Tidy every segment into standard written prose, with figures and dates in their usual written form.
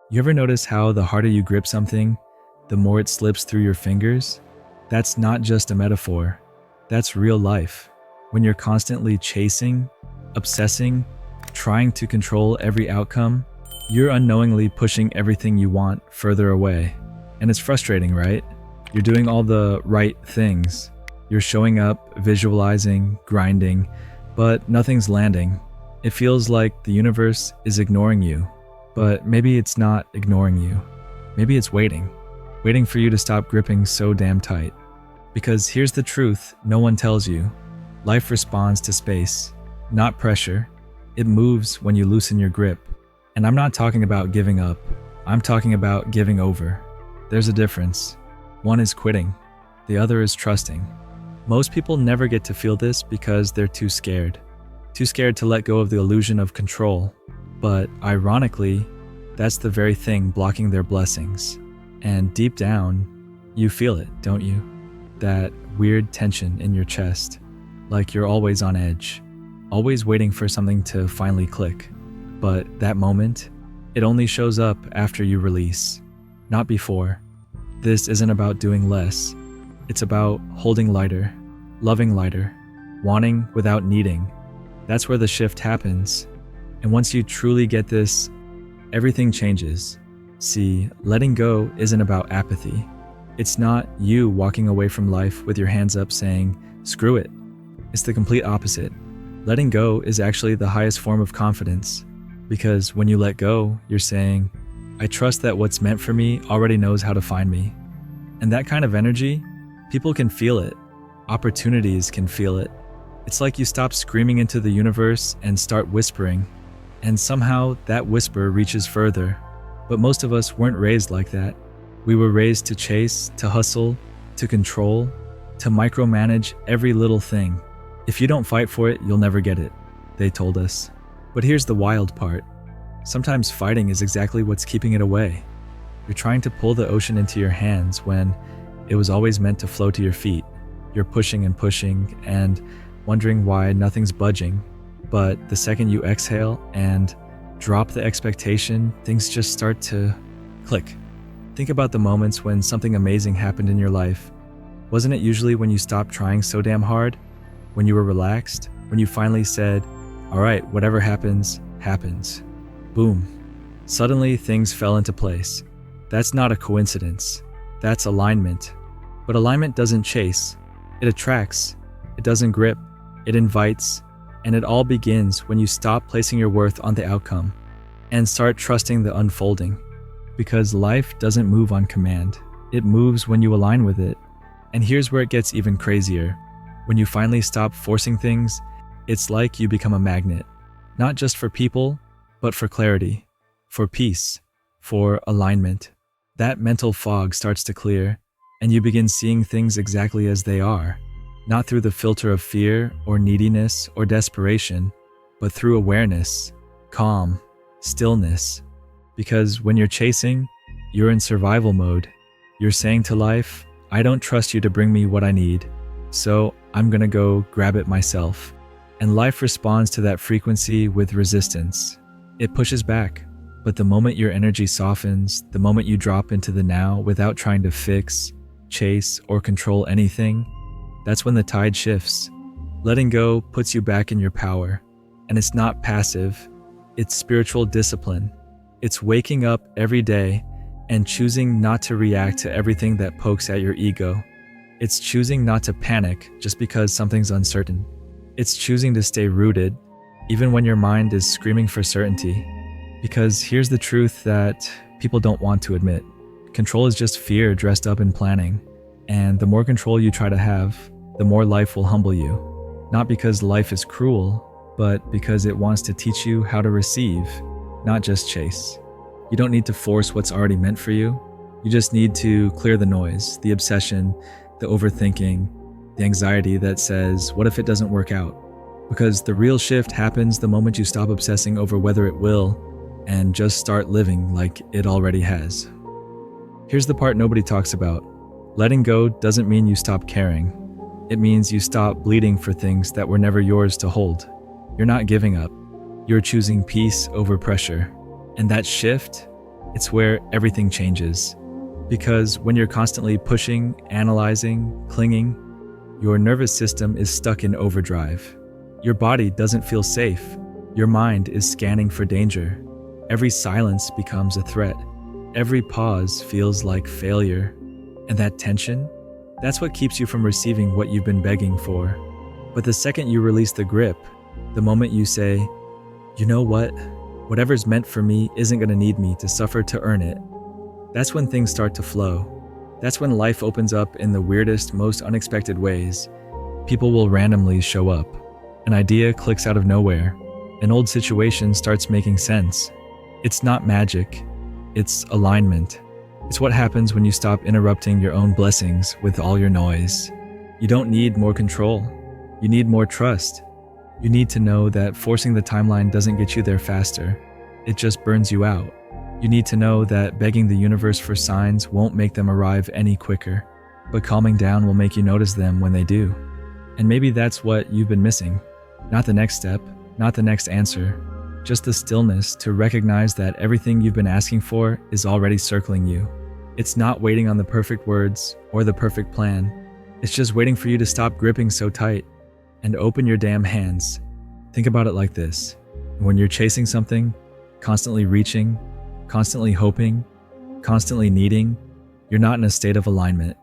You ever notice how the harder you grip something, the more it slips through your fingers? That's not just a metaphor. That's real life. When you're constantly chasing, obsessing, trying to control every outcome, you're unknowingly pushing everything you want further away. And it's frustrating, right? You're doing all the right things. You're showing up, visualizing, grinding, but nothing's landing. It feels like the universe is ignoring you. But maybe it's not ignoring you. Maybe it's waiting for you to stop gripping so damn tight. Because here's the truth no one tells you. Life responds to space, not pressure. It moves when you loosen your grip. And I'm not talking about giving up. I'm talking about giving over. There's a difference. One is quitting. The other is trusting. Most people never get to feel this because they're too scared. Too scared to let go of the illusion of control. But ironically, that's the very thing blocking their blessings. And deep down, you feel it, don't you? That weird tension in your chest, like you're always on edge, always waiting for something to finally click. But that moment, it only shows up after you release, not before. This isn't about doing less. It's about holding lighter, loving lighter, wanting without needing. That's where the shift happens. And once you truly get this, everything changes. See, letting go isn't about apathy. It's not you walking away from life with your hands up saying, screw it. It's the complete opposite. Letting go is actually the highest form of confidence. Because when you let go, you're saying, I trust that what's meant for me already knows how to find me. And that kind of energy, people can feel it. Opportunities can feel it. It's like you stop screaming into the universe and start whispering. And somehow that whisper reaches further. But most of us weren't raised like that. We were raised to chase, to hustle, to control, to micromanage every little thing. If you don't fight for it, you'll never get it, they told us. But here's the wild part. Sometimes fighting is exactly what's keeping it away. You're trying to pull the ocean into your hands when it was always meant to flow to your feet. You're pushing and wondering why nothing's budging. But the second you exhale and drop the expectation, things just start to click. Think about the moments when something amazing happened in your life. Wasn't it usually when you stopped trying so damn hard? When you were relaxed? When you finally said, all right, whatever happens, happens. Boom. Suddenly things fell into place. That's not a coincidence. That's alignment. But alignment doesn't chase. It attracts. It doesn't grip. It invites. And it all begins when you stop placing your worth on the outcome and start trusting the unfolding. Because life doesn't move on command. It moves when you align with it. And here's where it gets even crazier. When you finally stop forcing things, it's like you become a magnet. Not just for people, but for clarity, for peace, for alignment. That mental fog starts to clear, and you begin seeing things exactly as they are. Not through the filter of fear or neediness or desperation, but through awareness, calm, stillness. Because when you're chasing, you're in survival mode. You're saying to life, I don't trust you to bring me what I need, so I'm gonna go grab it myself. And life responds to that frequency with resistance. It pushes back. But the moment your energy softens, the moment you drop into the now without trying to fix, chase, or control anything, that's when the tide shifts. Letting go puts you back in your power. And it's not passive, it's spiritual discipline. It's waking up every day and choosing not to react to everything that pokes at your ego. It's choosing not to panic just because something's uncertain. It's choosing to stay rooted, even when your mind is screaming for certainty. Because here's the truth that people don't want to admit. Control is just fear dressed up in planning. And the more control you try to have, the more life will humble you. Not because life is cruel, but because it wants to teach you how to receive, not just chase. You don't need to force what's already meant for you. You just need to clear the noise, the obsession, the overthinking, the anxiety that says, what if it doesn't work out? Because the real shift happens the moment you stop obsessing over whether it will and just start living like it already has. Here's the part nobody talks about. Letting go doesn't mean you stop caring. It means you stop bleeding for things that were never yours to hold. You're not giving up. You're choosing peace over pressure. And that shift, It's where everything changes. Because when you're constantly pushing, analyzing, clinging, your nervous system is stuck in overdrive. Your body doesn't feel safe. Your mind is scanning for danger. Every silence becomes a threat. Every pause feels like failure. And that tension, that's what keeps you from receiving what you've been begging for. But the second you release the grip, the moment you say, you know what? Whatever's meant for me isn't going to need me to suffer to earn it. That's when things start to flow. That's when life opens up in the weirdest, most unexpected ways. People will randomly show up. An idea clicks out of nowhere. An old situation starts making sense. It's not magic. It's alignment. It's what happens when you stop interrupting your own blessings with all your noise. You don't need more control. You need more trust. You need to know that forcing the timeline doesn't get you there faster. It just burns you out. You need to know that begging the universe for signs won't make them arrive any quicker, but calming down will make you notice them when they do. And maybe that's what you've been missing. Not the next step, not the next answer, just the stillness to recognize that everything you've been asking for is already circling you. It's not waiting on the perfect words or the perfect plan. It's just waiting for you to stop gripping so tight and open your damn hands. Think about it like this. When you're chasing something, constantly reaching, constantly hoping, constantly needing, you're not in a state of alignment.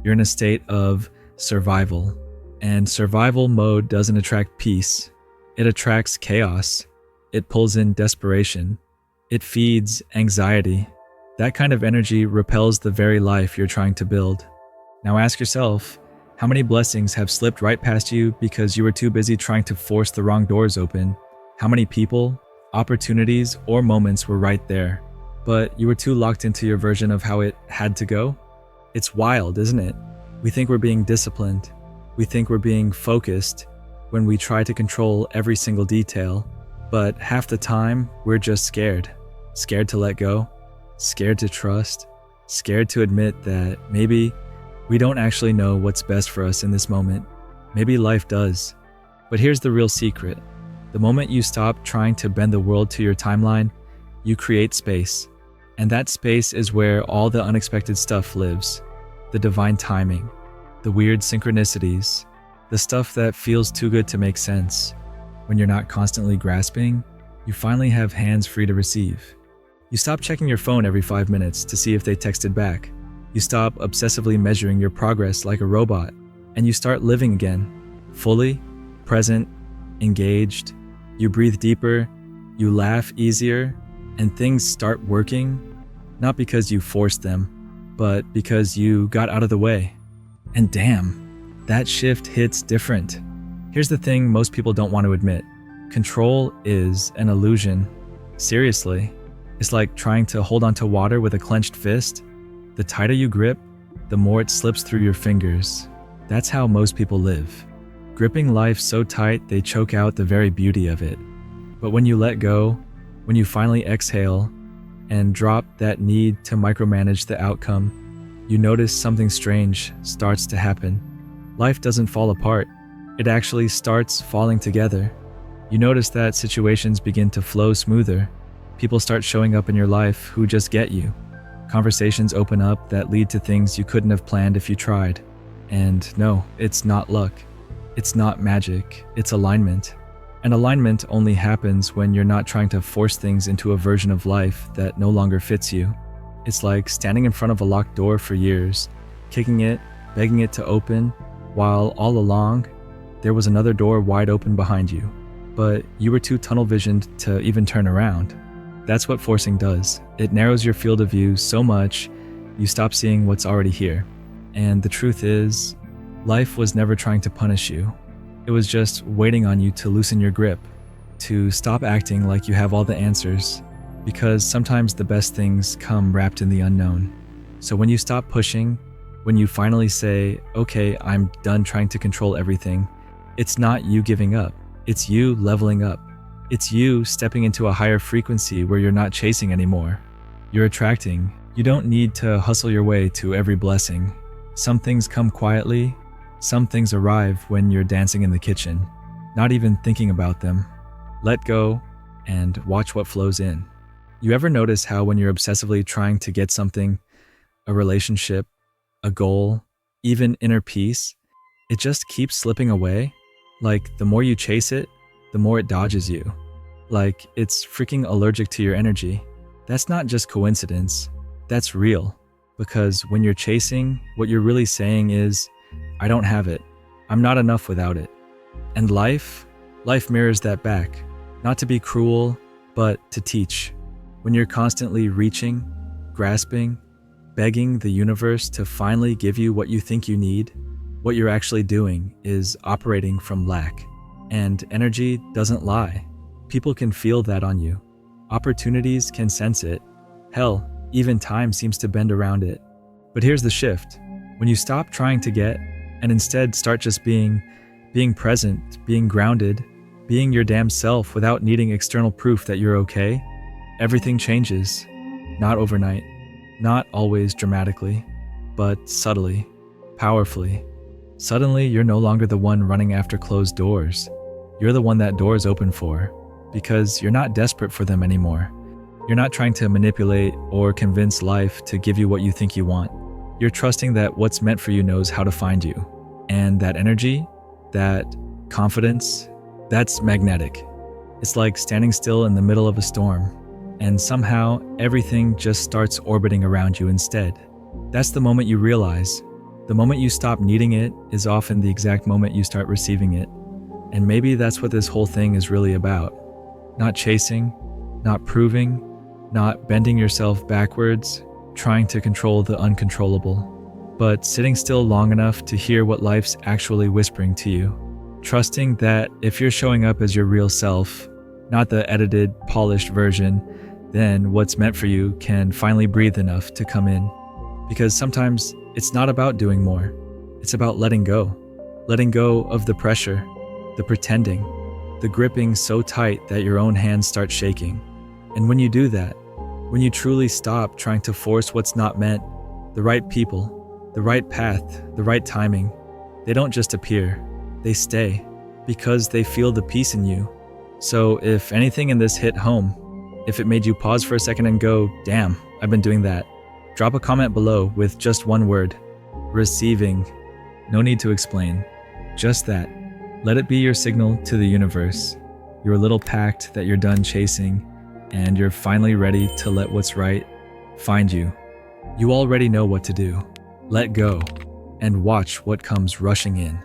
You're in a state of survival. And survival mode doesn't attract peace. It attracts chaos. It pulls in desperation. It feeds anxiety. That kind of energy repels the very life you're trying to build. Now ask yourself, how many blessings have slipped right past you because you were too busy trying to force the wrong doors open? How many people, opportunities, or moments were right there, but you were too locked into your version of how it had to go? It's wild, isn't it? We think we're being disciplined. We think we're being focused when we try to control every single detail, but half the time we're just scared. Scared to let go, scared to trust, scared to admit that maybe we don't actually know what's best for us in this moment. Maybe life does. But here's the real secret. The moment you stop trying to bend the world to your timeline, you create space. And that space is where all the unexpected stuff lives. The divine timing, the weird synchronicities, the stuff that feels too good to make sense. When you're not constantly grasping, you finally have hands free to receive. You stop checking your phone every 5 minutes to see if they texted back. You stop obsessively measuring your progress like a robot, and you start living again, fully, present, engaged. You breathe deeper, you laugh easier, and things start working, not because you forced them, but because you got out of the way. And damn, that shift hits different. Here's the thing most people don't want to admit. Control is an illusion. Seriously, it's like trying to hold onto water with a clenched fist. The tighter you grip, the more it slips through your fingers. That's how most people live. Gripping life so tight they choke out the very beauty of it. But when you let go, when you finally exhale and drop that need to micromanage the outcome, you notice something strange starts to happen. Life doesn't fall apart. It actually starts falling together. You notice that situations begin to flow smoother. People start showing up in your life who just get you. Conversations open up that lead to things you couldn't have planned if you tried. And no, it's not luck. It's not magic. It's alignment. And alignment only happens when you're not trying to force things into a version of life that no longer fits you. It's like standing in front of a locked door for years, kicking it, begging it to open, while all along, there was another door wide open behind you. But you were too tunnel-visioned to even turn around. That's what forcing does. It narrows your field of view so much, you stop seeing what's already here. And the truth is, life was never trying to punish you. It was just waiting on you to loosen your grip, to stop acting like you have all the answers, because sometimes the best things come wrapped in the unknown. So when you stop pushing, when you finally say, okay, I'm done trying to control everything, it's not you giving up, it's you leveling up. It's you stepping into a higher frequency where you're not chasing anymore. You're attracting. You don't need to hustle your way to every blessing. Some things come quietly. Some things arrive when you're dancing in the kitchen, not even thinking about them. Let go and watch what flows in. You ever notice how when you're obsessively trying to get something, a relationship, a goal, even inner peace, it just keeps slipping away? Like, the more you chase it, the more it dodges you. Like, it's freaking allergic to your energy. That's not just coincidence, that's real. Because when you're chasing, what you're really saying is, I don't have it. I'm not enough without it. And life mirrors that back. Not to be cruel, but to teach. When you're constantly reaching, grasping, begging the universe to finally give you what you think you need, what you're actually doing is operating from lack. And energy doesn't lie. People can feel that on you. Opportunities can sense it. Hell, even time seems to bend around it. But here's the shift. When you stop trying to get and instead start just being present, being grounded, being your damn self without needing external proof that you're okay, everything changes. Not overnight, not always dramatically, but subtly, powerfully. Suddenly, you're no longer the one running after closed doors. You're the one that doors open for, because you're not desperate for them anymore. You're not trying to manipulate or convince life to give you what you think you want. You're trusting that what's meant for you knows how to find you. And that energy, that confidence, that's magnetic. It's like standing still in the middle of a storm, and somehow everything just starts orbiting around you instead. That's the moment you realize. The moment you stop needing it is often the exact moment you start receiving it. And maybe that's what this whole thing is really about. Not chasing, not proving, not bending yourself backwards, trying to control the uncontrollable, but sitting still long enough to hear what life's actually whispering to you. Trusting that if you're showing up as your real self, not the edited, polished version, then what's meant for you can finally breathe enough to come in. Because sometimes it's not about doing more. It's about letting go. Letting go of the pressure, the pretending, the gripping so tight that your own hands start shaking. And when you do that, when you truly stop trying to force what's not meant, the right people, the right path, the right timing, they don't just appear, they stay, because they feel the peace in you. So if anything in this hit home, if it made you pause for a second and go, damn, I've been doing that, drop a comment below with just one word, receiving. No need to explain, just that. Let it be your signal to the universe, your little pact that you're done chasing and you're finally ready to let what's right find you. You already know what to do. Let go and watch what comes rushing in.